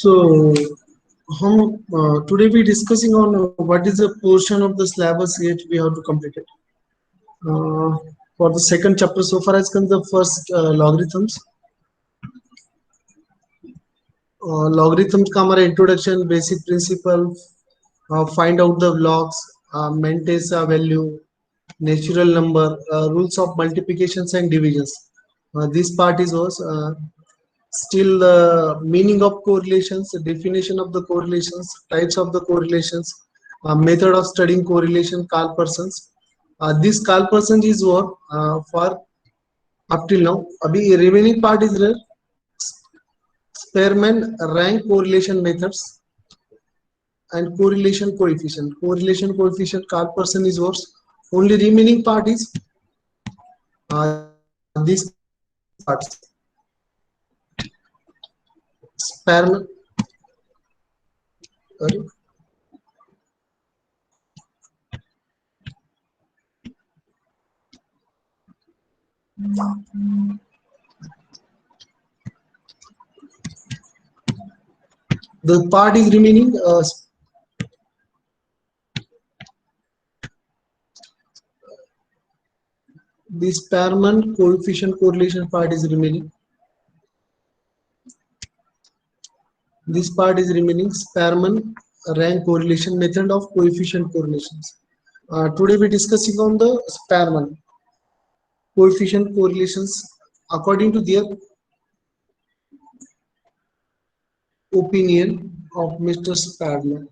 So, today we discussing on what is the portion of the syllabus yet we have to complete it. Uh, for the second chapter, so far as comes the first logarithms. Logarithms का हमारा introduction, basic principle, find out the logs, maintain a value, natural number, rules of multiplications and divisions. This part is was still the meaning of correlations, the definition of the correlations, types of the correlations, method of studying correlation, Carl-Parsons. This Carl-Parsons is what for up till now. Abhi remaining part is there. Spearman rank correlation methods and correlation coefficient. Correlation coefficient Carl-Parsons is what. Only remaining part is these parts. Spearman. The part is remaining. The Spearman coefficient correlation part is remaining. This part is remaining. Spearman rank correlation method of coefficient correlations. Today we are discussing on the Spearman coefficient correlations according to their opinion of Mr. Spearman.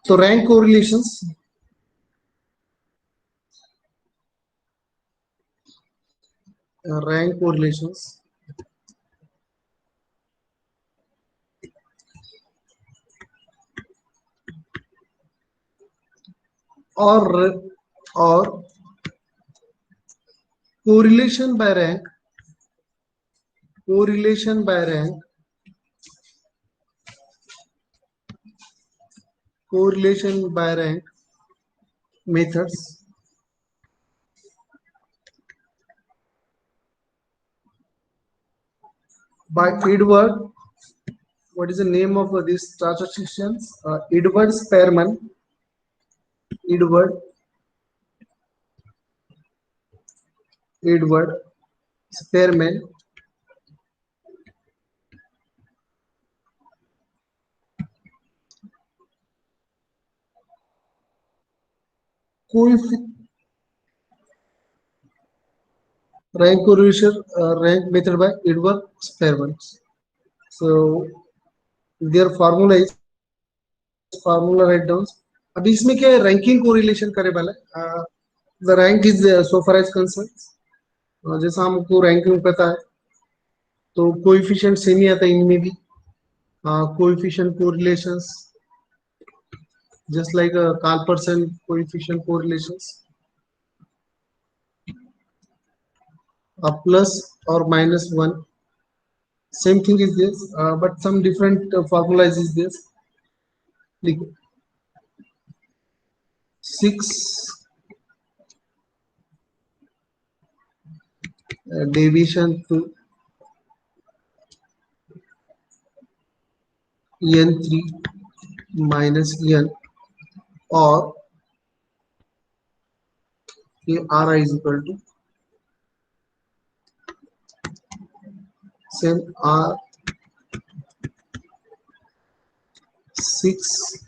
So rank correlations. Rank correlations or correlation by rank methods by Edward. What is the name of these statisticians? Edward Spearman. Edward Spearman. Rank correlation rank method by Edward Spearman. So their formula is formula write down. अब इसमें क्या ranking correlation करे वाला the rank is so far as concerned जैसा हमको ranking पता है तो coefficient सेम ही आता है इनमें भी coefficient correlations just like Carl-Parsons coefficient correlations plus or minus 1 same thing is this but some different formulas is this 6 deviation to n3 minus n or Ri is equal to same R 6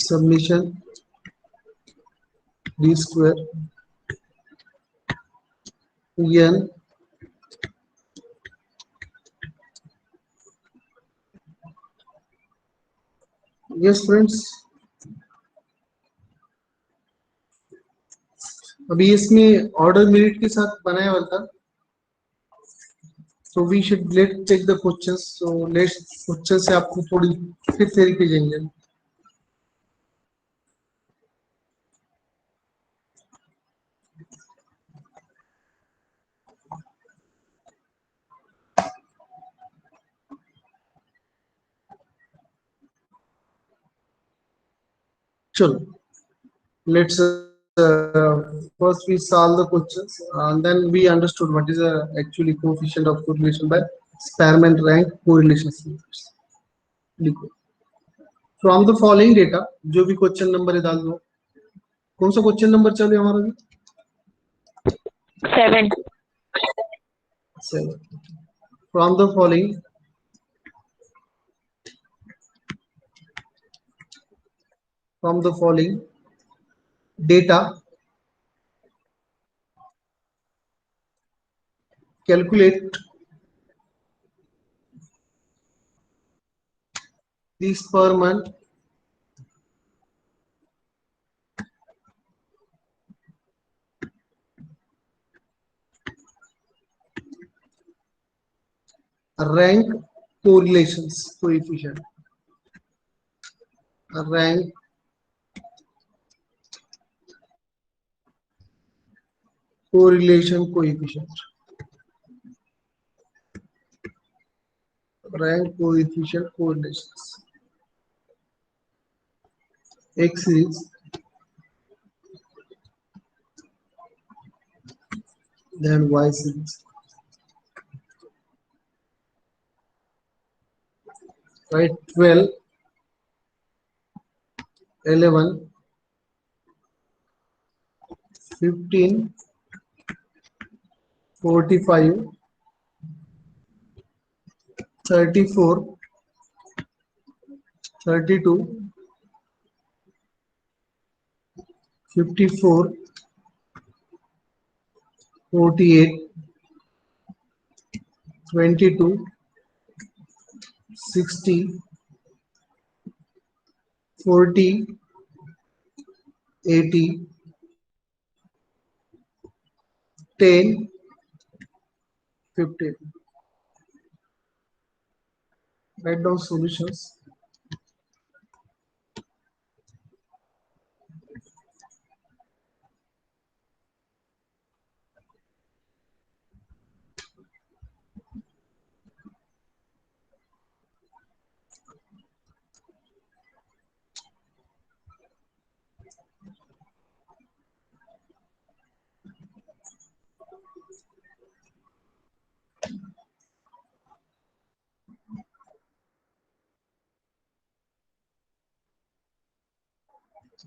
summation d square n. Yes friends, अभी इसमें order merit के साथ बनाया हुआ था. So we should let's check the questions. So let's question से आपको थोड़ी फिर थ्योरी पे जाएंगे. चलो, let's first we solve the questions and then we understood what is actually coefficient of correlation by Spearman rank correlation. लिखो, from the following data, जो भी क्वेश्चन नंबर है डाल दो. कौन सा क्वेश्चन नंबर चल रहा है हमारा भी? 7. 7. From the following data, calculate this per month rank correlations coefficient. Rank correlation coefficient. Rank coefficient correlations. X is then Y series. Right, 12, 11, 15, 45, 34, 32, 54, 48, 22, 60, 40, 80, 10, 15. Write down solutions.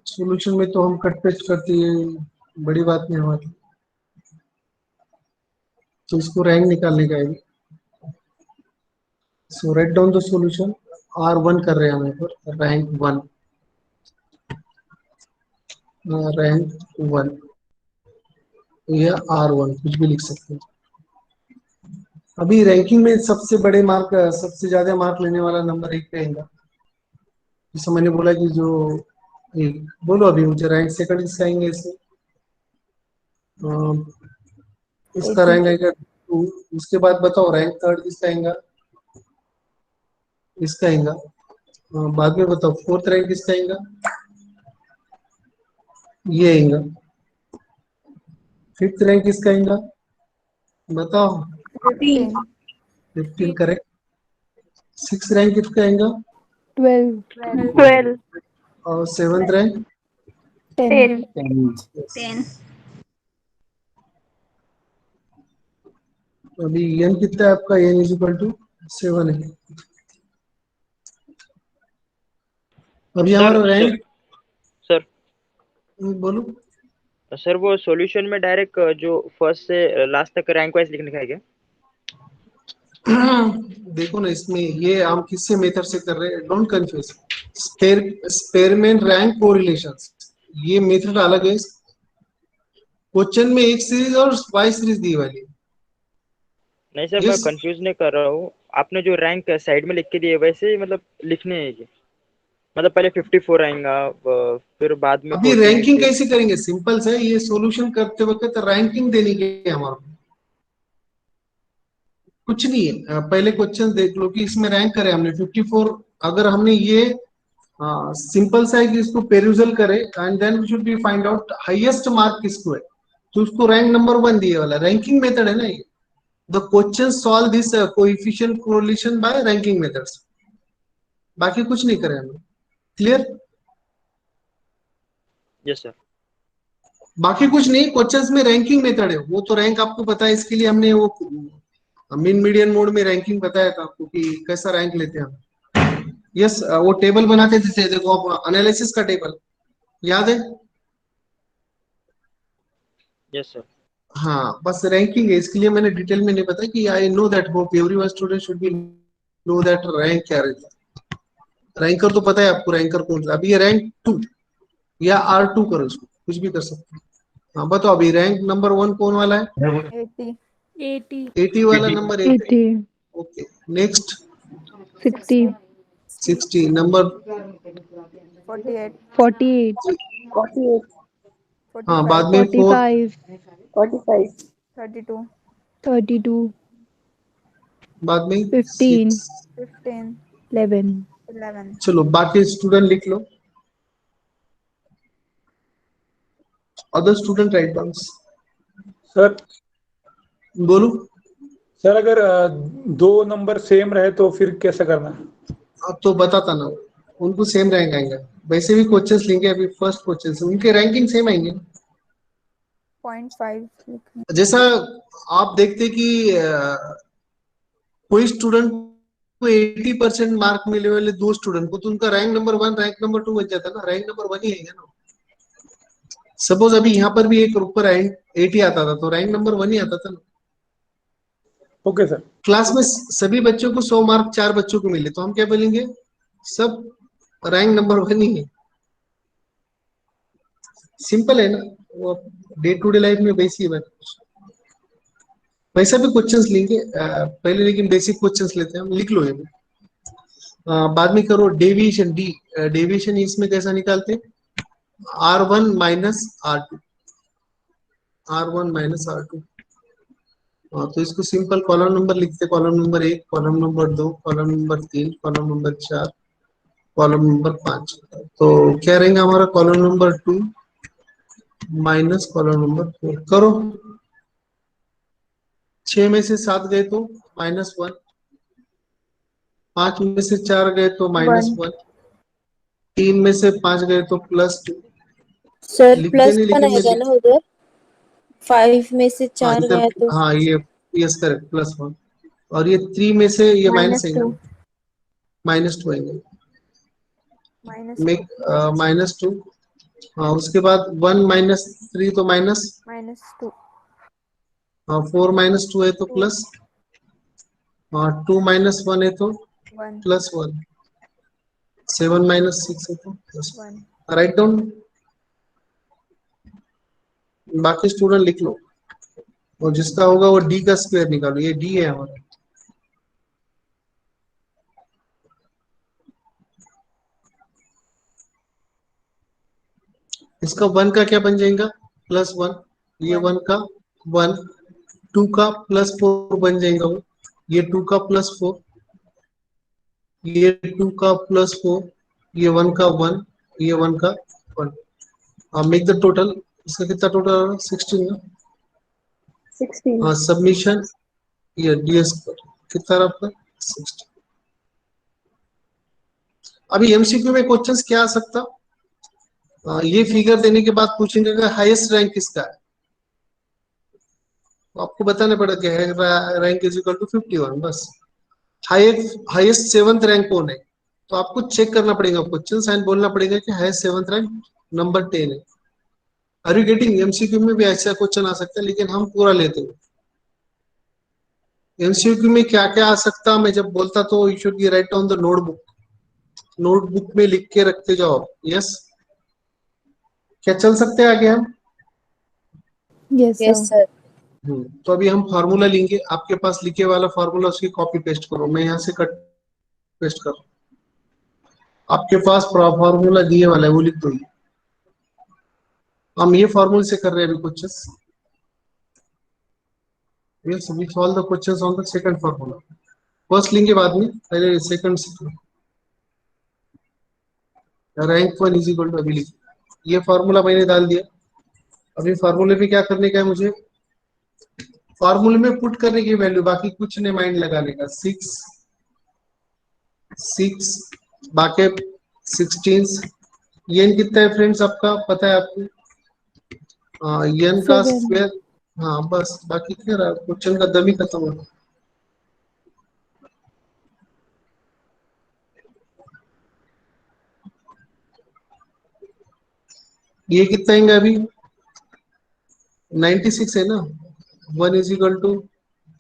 Solution में तो हम कट पेस्ट करते हैं, बड़ी बात नहीं हमारी. तो इसको रैंक निकालने का है. So write down the solution. R1 कर रहे हैं हम यहाँ पर, रैंक 1. रैंक 1 या R1 कुछ भी लिख सकते हैं. अभी रैंकिंग में सबसे बड़े मार्क, सबसे ज्यादा मार्क लेने वाला नंबर 1 पे आएगा. जैसे मैंने बोला कि जो एक, बोलो अभी मुझे रैंक सेकंड किसका आएंगे इसमें. इसका रैंक आएगा 2. उसके बाद बताओ रैंक थर्ड किसका आएगा. इसका आएगा. बाद में बताओ फोर्थ रैंक किसका आएगा. ये आएगा. फिफ्थ रैंक किसका आएगा बताओ. 15. 15 करेक्ट. सिक्स रैंक किसका आएगा. 12. 12. और सेवंथ रैंक 10. 10. अभी n कितना है आपका. n इज इक्वल टू 7 है. अभी हमारा रैंक. सर बोलो सर वो सॉल्यूशन में डायरेक्ट जो फर्स्ट से लास्ट तक रैंक वाइज लिखने का है क्या. देखो ना इसमें ये हम किससे मेथड से कर रहे हैं. Don't confuse. Spearman rank correlation, ये मेथड अलग है. क्वेश्चन में एक सीरीज और वाई सीरीज दी वाली। नहीं सर, मैं यस, कंफ्यूज नहीं कर रहा हूँ। आपने जो रैंक साइड में लिख के दिए वैसे ही मतलब लिखने हैं ये? मतलब पहले 54 आएगा, फिर बाद में अभी 14, रैंकिंग फिर। कैसे करेंगे? सिंपल से ये सॉल्यूशन करते वक्त रैंकिंग देनी है हमारे को, कुछ नहीं है। पहले क्वेश्चन देख लो कि इसमें रैंक करे हमने 54। अगर हमने ये सिंपल सा है कि इसको पेरुजल करे and then we should be find out highest mark किसको है, तो उसको रैंक नंबर 1 दिए वाला रैंकिंग मेथड है ना ये। The question solve this coefficient correlation by ranking methods, बाकी कुछ नहीं करे हमने। क्लियर? Yes sir. बाकी कुछ नहीं, क्वेश्चंस में रैंकिंग मेथड है, वो तो रैंक आपको पता है, इसके लिए हमने वो मीन मीडियन मोड में रैंकिंग बताया था आपको कि कैसा रैंक लेते हैं हम। यस, वो टेबल बनाते थे, देखो आप, एनालिसिस का टेबल याद है? Yes sir. हाँ, बस रैंकिंग है, इसके लिए मैंने डिटेल में नहीं बताया कि I know that hope everyone student should be know that rank क्या रहता है। रैंकर तो पता है आपको, रैंकर कौन सा। अभी ये रैंक 2 या R2 करो, इसको कुछ भी कर सकते हैं। हाँ बताओ, अभी रैंक नंबर 1 कौन वाला है? 80. 80. 80 वाला नंबर 1। 80. Okay, next 60. 60 नंबर। 48. 48. 48, हाँ, 45. बाद में 4, 45. 45, 32. 32. बाद में 15. 6। 15. 11. 11. चलो बाकी स्टूडेंट लिख लो, other student write down. Sir बोलो। सर अगर दो नंबर सेम रहे तो फिर कैसे करना है? अब तो बताता ना, उनको सेम रैंक आएंगे। वैसे भी क्वेश्चंस लेंगे, अभी फर्स्ट क्वेश्चन से उनके रैंकिंग सेम आएंगे। 0.5 लिखना. जैसा आप देखते कि कोई स्टूडेंट को 80% मार्क मिले वाले दो स्टूडेंट को, तो उनका रैंक नंबर 1 रैंक नंबर 2 बन जाता ना, रैंक नंबर 1 ही आएगा ना। सपोज अभी यहाँ पर भी एक ऊपर रैंक 80 आता था, तो रैंक नंबर 1 ही आता था ना। Okay sir. क्लास में सभी बच्चों को 100 मार्क 4 बच्चों को मिले, तो हम क्या बोलेंगे? सब रैंक नंबर 1 ही है। सिंपल है ना वो, डे टू डे लाइफ में वैसी है बात। वैसा भी क्वेश्चंस लेंगे पहले, लेकिन बेसिक क्वेश्चंस लेते हैं हम, लिख लो ये भी। बाद में करो डेविएशन डी। डेविएशन इसमें कैसा निकालते हैं? R1 minus R2, R1 minus R2। तो इसको सिंपल कॉलम नंबर लिखते, column number 1, column number 2, column number 3, column number 4, column number 5। तो क्या रहेगा हमारा? Column number 2 minus column number 4। करो, 6 में से 7 गए तो -1, 5 में से 4 गए तो 1. -1, 3 में से 5 गए तो +2। सर लिखते प्लस नहीं, वन लेकिन मैं आएगा ना उधर, 5 में से हाँ 4 इधर, गया तो हाँ ये, यस करेक्ट, +1। और ये 3 में से ये माइनस आएगा, -2. -2 आएंगे। -2. -2। हाँ, उसके बाद 1 माइनस 3 तो माइनस, -2. 4 माइनस 2 है तो 2. प्लस, 2 माइनस 1 है तो 1. +1, 7 माइनस 6 है तो प्लस। 1. राइट डाउन, बाकी स्टूडेंट लिख लो, और जिसका होगा वो डी का स्क्वायर निकालो। ये डी है हमारा। इसका 1 का क्या बन जाएगा? +1। ये 1. 1 का 1, 2 का +4 बन जाएगा वो, ये 2 का +4, ये 2 का +4, ये 1 का 1, ये 1 का 1। Make the total. इसका कितना टोटल? 16 ना। 16, हाँ, सबमिशन, ये डीएस कितना रहा आपका? 60। अभी एमसीक्यू में क्वेश्चंस क्या आ सकता? ये फिगर देने के बाद पूछेंगे कि हाईएस्ट रैंक किसका है, तो आपको बताना पड़ेगा रैंक इज इक्वल टू 51 बस। हाईएस्ट 7th रैंक कौन है, तो आपको चेक करना पड़ेगा क्वेश्चन एंड बोलना पड़ेगा कि हाईएस्ट 7th रैंक नंबर 10 है। Are you getting? एमसीक्यू में भी ऐसा क्वेश्चन आ सकता है, लेकिन हम पूरा लेते हैं। एमसीक्यू में क्या क्या आ सकता, मैं जब बोलता तो you should be right on the notebook, notebook में लिख के रखते जाओ। यस, क्या चल सकते हैं आगे हम? Yes, Yes, sir. sir. तो अभी हम फार्मूला लेंगे, आपके पास लिखे वाला फार्मूला उसकी कॉपी पेस्ट करो, मैं यहाँ से कट पेस्ट कर, आपके पास फार्मूला दिए वाला है वो लिख दो। हम ये फार्मूले से कर रहे हैं अभी questions. Yes, we solve the questions on the second formula. First लेंगे बाद में, पहले सेकंड से। Rank one is equal to, अभी लिख, ये फार्मूला मैंने डाल दिया। अभी फार्मूले पे क्या करने का है मुझे, फार्मूले में पुट करने की वैल्यू, बाकी कुछ नहीं माइंड लगाने का। 6 बाकी 16, एन कितना है फ्रेंड्स आपका पता है आपको, एन का 7. स्क्वायर। हाँ बस, बाकी क्या रहा, क्वेश्चन का दम ही खत्म हो। ये कितना आएगा अभी, 96 है ना, 1 इज इक्वल टू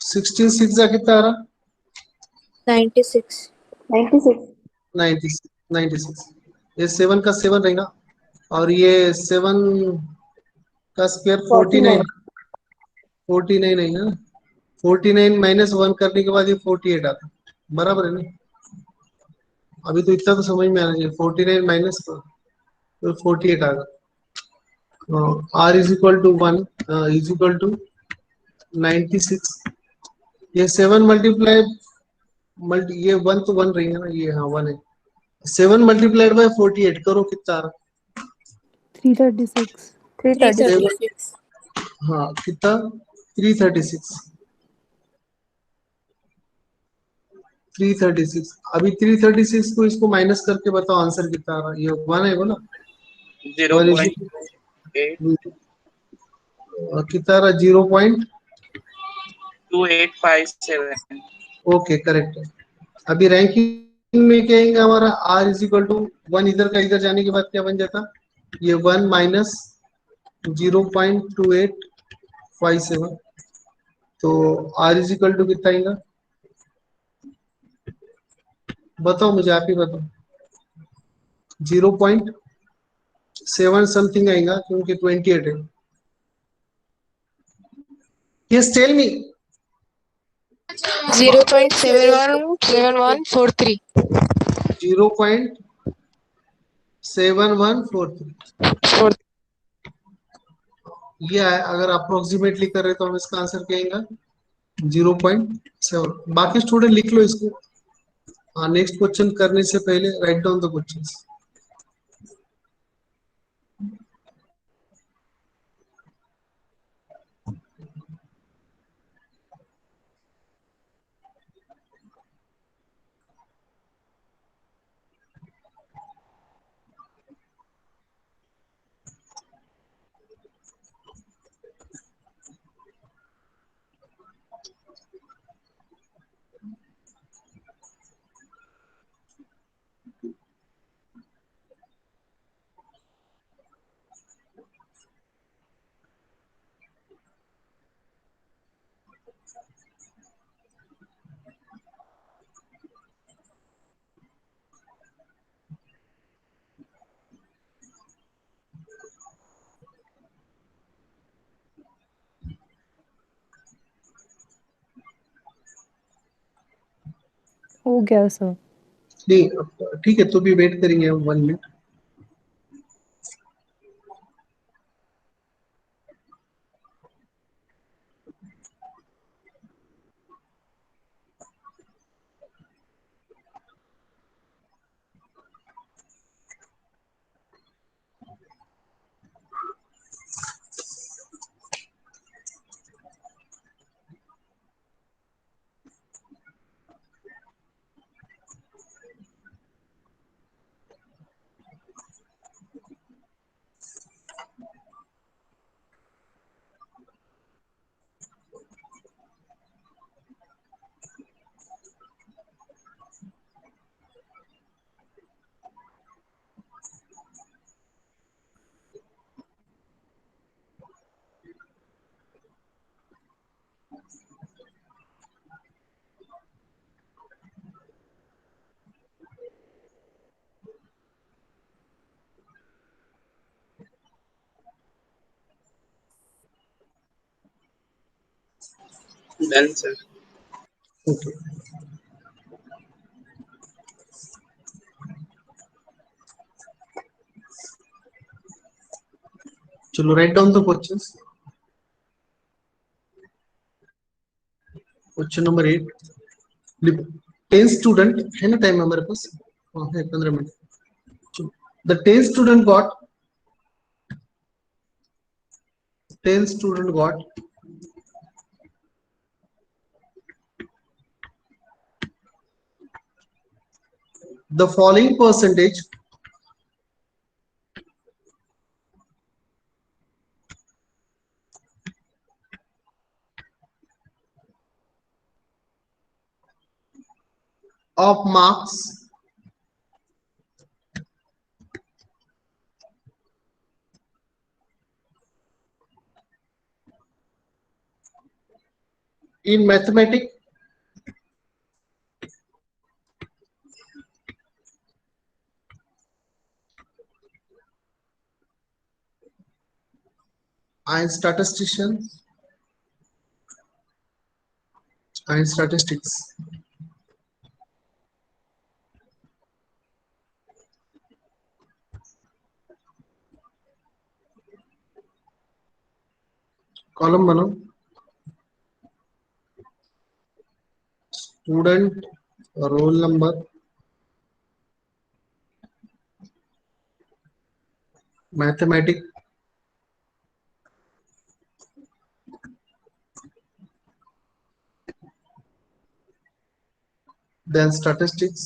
16, 6 का कितना आ रहा, 96. 96. 96, 96। ये 7 का 7 रहेगा, और ये 7 का स्क्वायर 49, 49. 49 है ना, 49 माइनस 1 करने के बाद ये 48 आता, बराबर है ना। अभी तो इतना तो समझ में आना चाहिए, 49 माइनस तो 48 आ गया। R is equal to 1 is equal to 96। ये 7 मल्टीप्लाई ये 1 तो 1 रहेगा ना, ये हाँ 1 है। 7 मल्टीप्लाइड बाय 48 करो कितना आ रहा, 336. 336. 336. हाँ कितना, 336। 336, अभी 336 को इसको माइनस करके बताओ आंसर कितना आ रहा है, ये 1 है बोला, 1 इज 0.82857 कितना आ रहा, 0. ओके करेक्ट है। अभी रैंकिंग में क्या आएगा हमारा, आर इज इक्वल टू 1, इधर का इधर जाने के बाद क्या बन जाता, ये 1 माइनस 0.2857, तो आर इज इक्वल टू कितना आएगा, बताओ मुझे, आप ही बताओ। 0.7 समथिंग आएगा क्योंकि 28 है। Yes tell me. 0.717143. 0.7143 ये है, अगर अप्रोक्सीमेटली कर रहे तो हम इसका आंसर क्या आएगा, 0.7। बाकी स्टूडेंट लिख लो इसको, हाँ नेक्स्ट क्वेश्चन करने से पहले राइट डाउन द क्वेश्चंस। हो गया सर. नहीं ठीक है, तो भी वेट करेंगे हम 1 मिनट। Done, sir. Okay. चलो write down the questions. Question number 8. 10 student है ना टाइम हमारे पास? हाँ है 15 minute. The 10 student got 10 student got the following percentage of marks in mathematics and statistics. Column बनाओ. Student roll number mathematics then statistics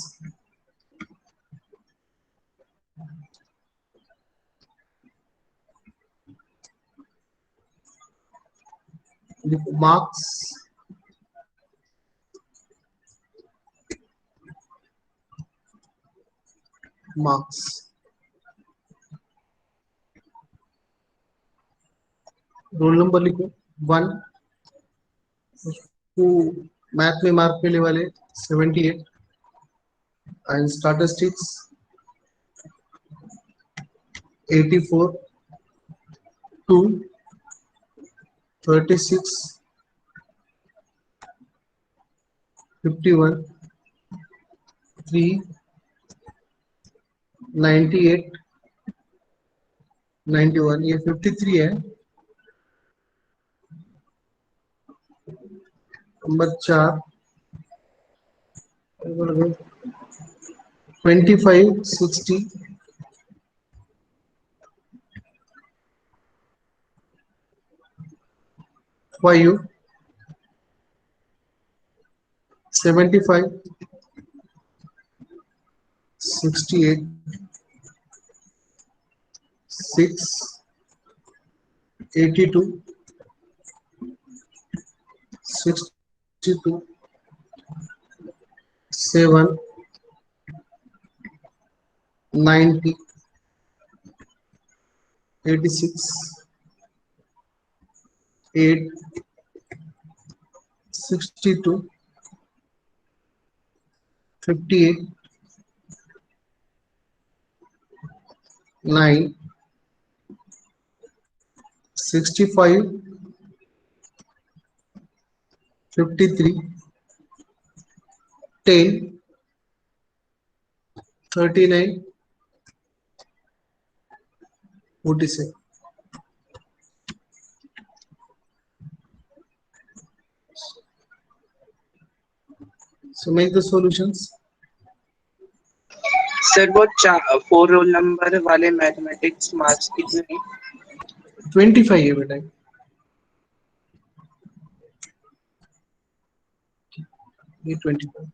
marks marks roll number लिखो 1. उसको math में mark मिलने वाले 78 and statistics 84 2 36 51 3 98 91 ये 53 है. Number 4 25 60 5 75 68 6 82 62 7 90 86 8 62 58 9 65 53 10 39 46. So make the solutions. Sir वो 4 roll number वाले मैथमेटिक्स मार्क्स कितने हैं? 25 है बेटा. ये 25.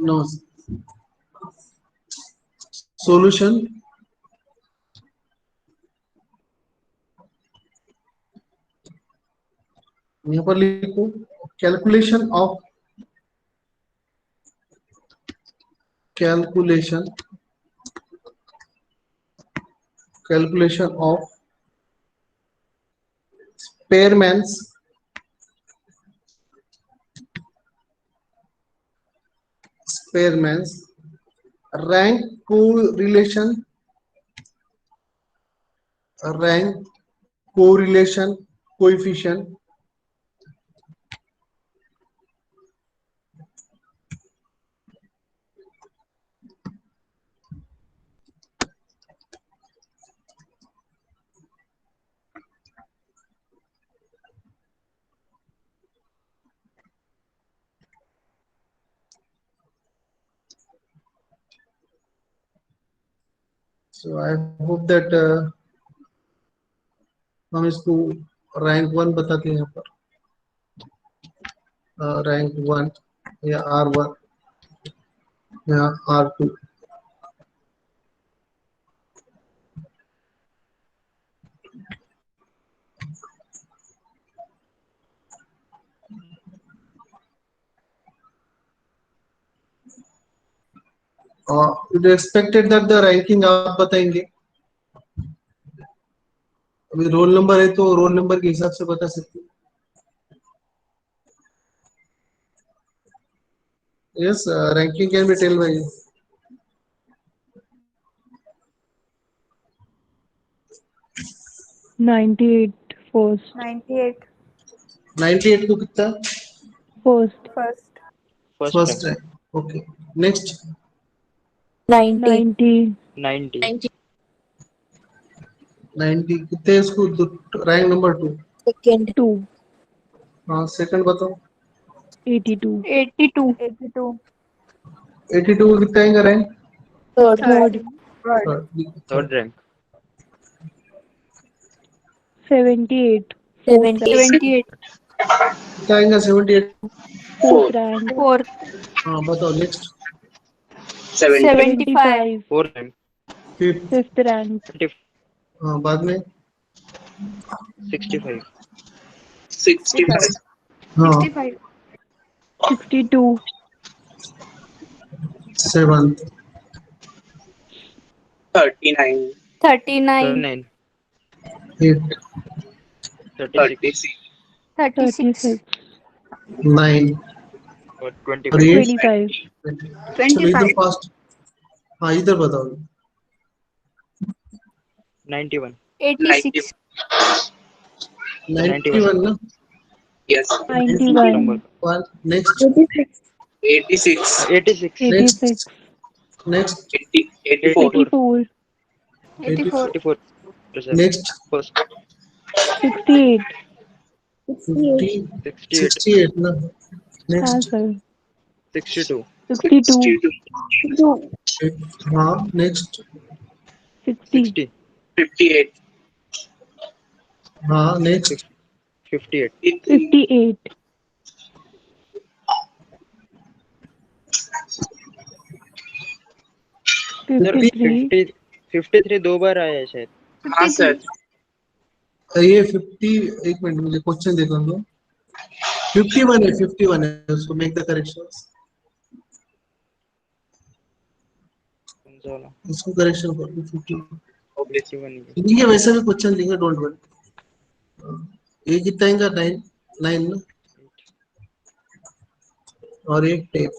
नो सॉल्यूशन यहाँ पर लिखो calculation of calculation of Spearman's rank correlation coefficient so I hope that हम इसको रैंक 1 बताते हैं यहाँ पर रैंक 1 या R1 या R2 it is expected that the ranking आप बताएंगे अभी रोल नंबर है तो रोल नंबर के हिसाब से बता सकते हैं yes ranking can be tell by 98 first. 98 98 को कितना First. first. First rank okay next 90. 90. 90 90 कितने इसको रैंक नंबर 2 Second. 2. हाँ सेकंड बताओ 82. 82 82 को कितना आएगा rank Third. third. Third rank 78. 78. कितना आएगा 78 Fourth rank. हाँ बताओ next 75. Fourth rank Fifth rank. हाँ बाद में 65 65 हाँ 62. 7 39 39 8 36 36. 9 और और 25 ये 25. चलो इधर फास्ट हाँ इधर बताओ 91 96 91 ना yes 91. Number next 86 86 86. Next 84 84. 84 next first 68. 68 ना हाँ नेक्स्ट सर. 62 62. 62 हाँ नेक्स्ट 60. 60 58 हाँ नेक्स्ट 58 58. 53. 53 दो बार आया है शायद हाँ सर ये 50 एक मिनट मुझे क्वेश्चन देखो दो 51 है उसको मेक द करेक्शंस कौन सा वाला इसको करेक्शन कर 50 51 ये वैसे भी क्वेश्चन देंगे डोंट वरी ये कितना आएगा 9 ना और एक tape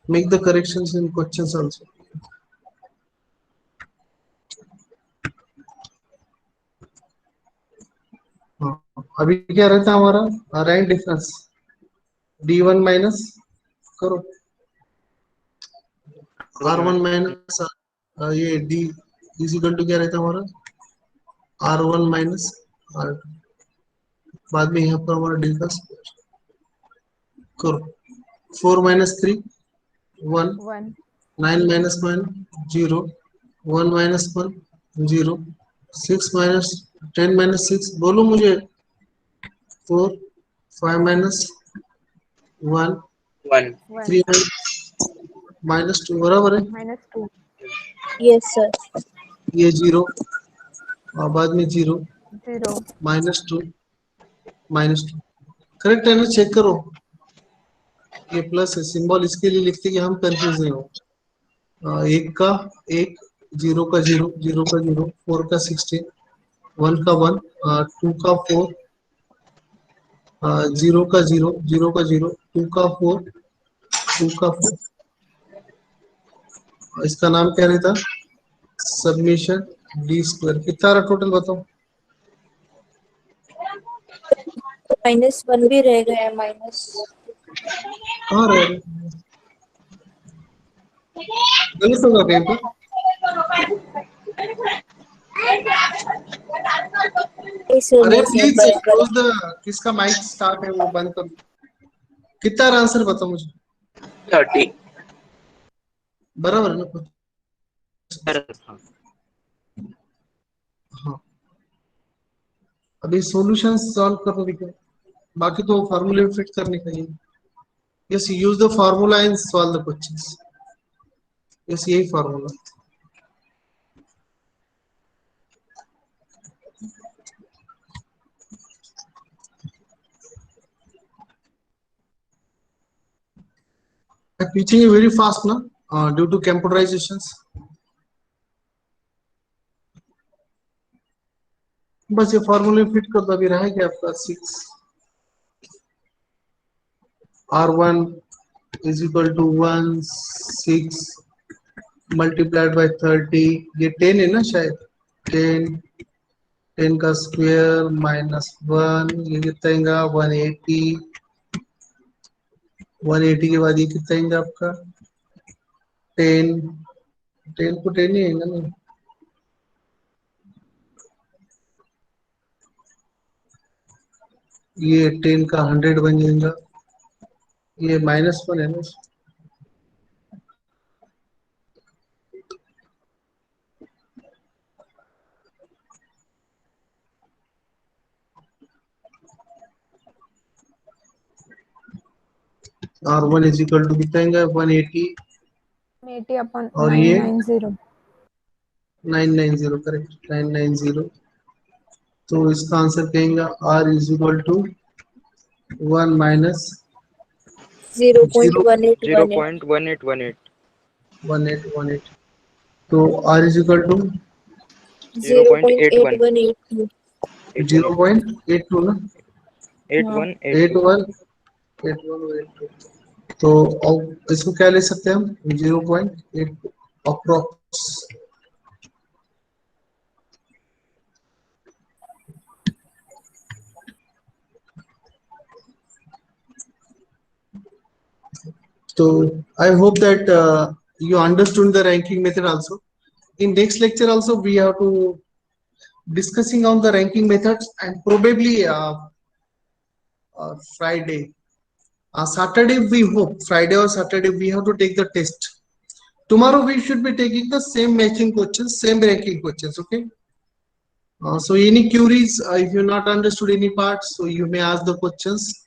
make the corrections in questions also अभी क्या रहता है हमारा रैंक डिफरेंस D1 माइनस करो R1 माइनस ये D इज इक्वल टू क्या रहता है हमारा R1 माइनस R2 बाद में यहाँ पर हमारा D का स्क्वायर करो 4 minus 3 1 1 9 minus 1 0 1 minus 1 0 6 minus 10 minus 6 बोलो मुझे 4 5 माइनस 1 1 3 माइनस -2 बराबर है। -2. Yes, sir. ये 0 और बाद में 0 0. -2 -2 करेक्ट है ना? चेक करो, ये प्लस है, सिंबल इसके लिए लिखते कि हम कंफ्यूज नहीं हो। 1 का 1, 0 का 0, 0 का 0, 4 का 16, 1 का 1, 2 का 4, 0 का 0, 0 का 0, 2 का 4, 2 का 4। इसका नाम क्या रहता? Submission D square. कितना रहा टोटल बताओ? -1 भी रह गया, माइनस। कहाँ रह गए? गलत होगा कहीं पर? इस अरे नहीं सर, प्लीज बराबर क्लोज है। द, किसका माइक स्टार्ट है वो बंद करो। कितना रहा आंसर बताओ मुझे? 30. बराबर है ना? हाँ हाँ, अभी सॉल्यूशन सॉल्व करने दिखा, बाकी तो फार्मूले फिट करने का ही। Yes, use the formula and solve the questions. Yes, यही formula. Teaching is very fast now due to computerizations. बस ये फॉर्मूले फिट कर दो। अभी रहेगा आपका 6 R1 is equal to 1 6 multiplied by 30। ये 10 है ना शायद? 10 10 का स्क्वायर -1, ये कितना आएगा? 180। 180 के बाद ये कितना आएगा आपका? 10 10 को 10 ही आएगा ना? ये 10 का 100 बन जाएगा। ये -1 है ना? R1 इज इक्वल टू कितना आएगा? 180 80 upon और ये 990. 990, करेक्ट 990। तो इसका आंसर कहेंगे R is equal to 1 minus 0.1818। 0.1818 0.1818। तो R इज इक्वल टू 0.81 0.8182। 0.82 ना? हाँ, 8182 8182। तो अब इसको क्या ले सकते हैं हम? 0.82 approx. So I hope that you understood the ranking method also. In next lecture also we have to discussing on the ranking methods, and probably Friday, Saturday we hope, Friday or Saturday we have to take the test. Tomorrow we should be taking the same matching questions, same ranking questions. Okay. So any queries, if you not understood any parts, so you may ask the questions.